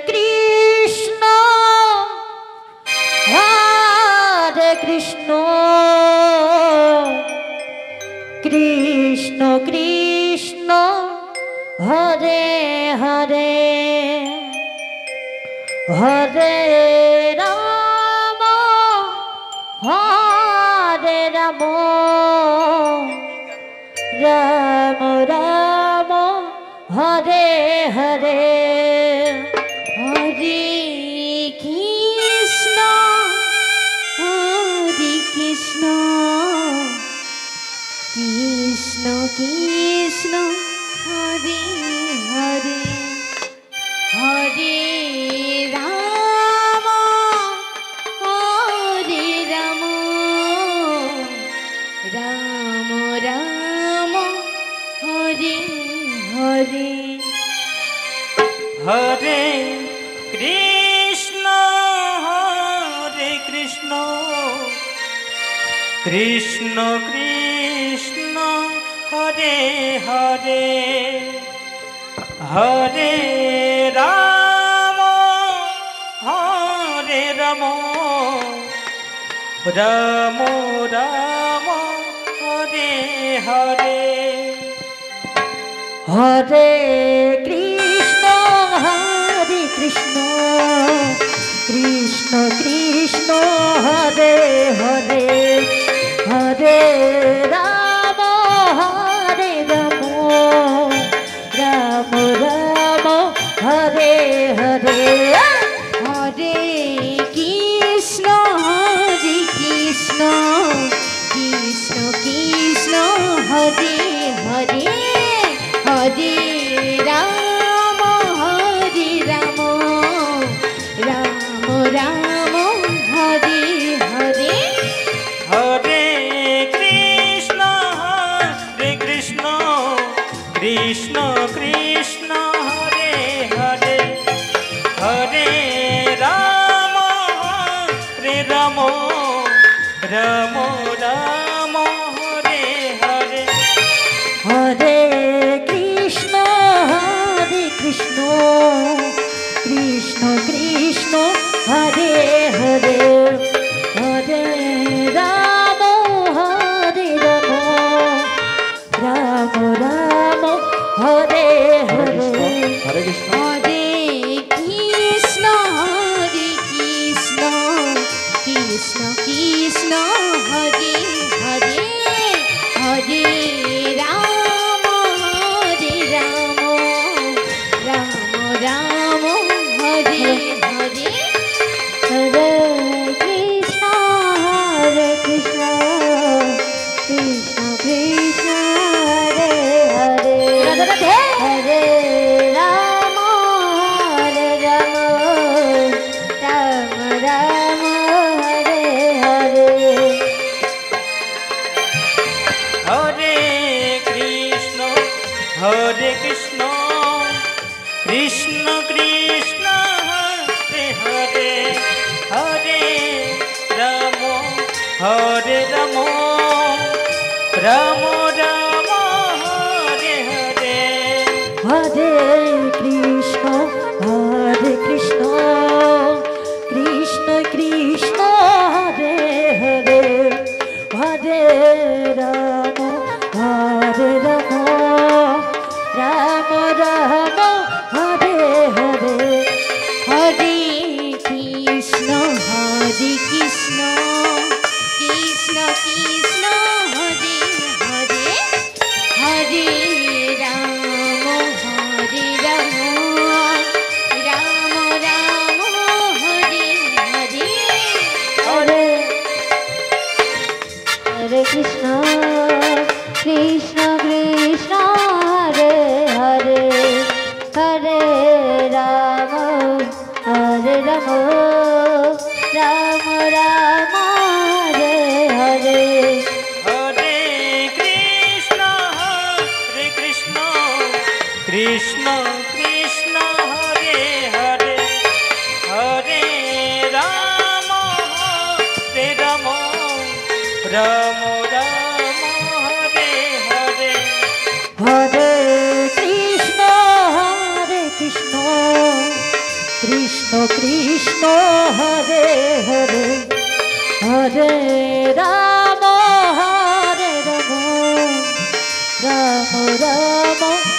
Krishna Hare Krishna Krishna Krishna Hare Hare Hare Ram Hare Ram Ram Ram Hare Hare Hare Krishna Krishna Krishna Hare Hare Hare Ram Ram Ram Hare Hare Hare Krishna Krishna Krishna Hare Hare Hare Ram Ram Ram Hare Hare Hare Krishna Krishna Krishna Hare Hare Hare Ram Ram Ram Hare Hare Hare Krishna Krishna Krishna Hare Hare Hare Ram Ram Ram Hare Hare Hare Krishna Krishna Krishna Krishna Hare Hare Hare Ram Ram Ram Ram Hare Hare Hare Krishna Krishna Krishna Hare Hare Hare Ram Ram Ram Hare Hare Hare Krishna Hare Krishna Krishna Hare Hare Hare Ram Ram Ram Hare Hare Hare Krishna Krishna Krishna Hare Hare Hare Ram Ram Ram Hare Hare Hare Krishna Krishna Krishna Hare Hare Hare Ram Ram Ram Ram Hare Hare Hare Krishna Krishna Krishna Hare Hare Hare Ram Ram Ram Hare Hare Hare Krishna Krishna Krishna Hare Hare Hare Ram Ram Ram Hare Hare Hare Hare Krishna Krishna Krishna Hare Hare Hare Ram Ram Ram Hare Hare Hare Krishna Krishna Krishna Hare Hare Hare Ram Ram Ram Hare Hare Hare Krishna Krishna Krishna Hare Hare Hare Ram Ram Ram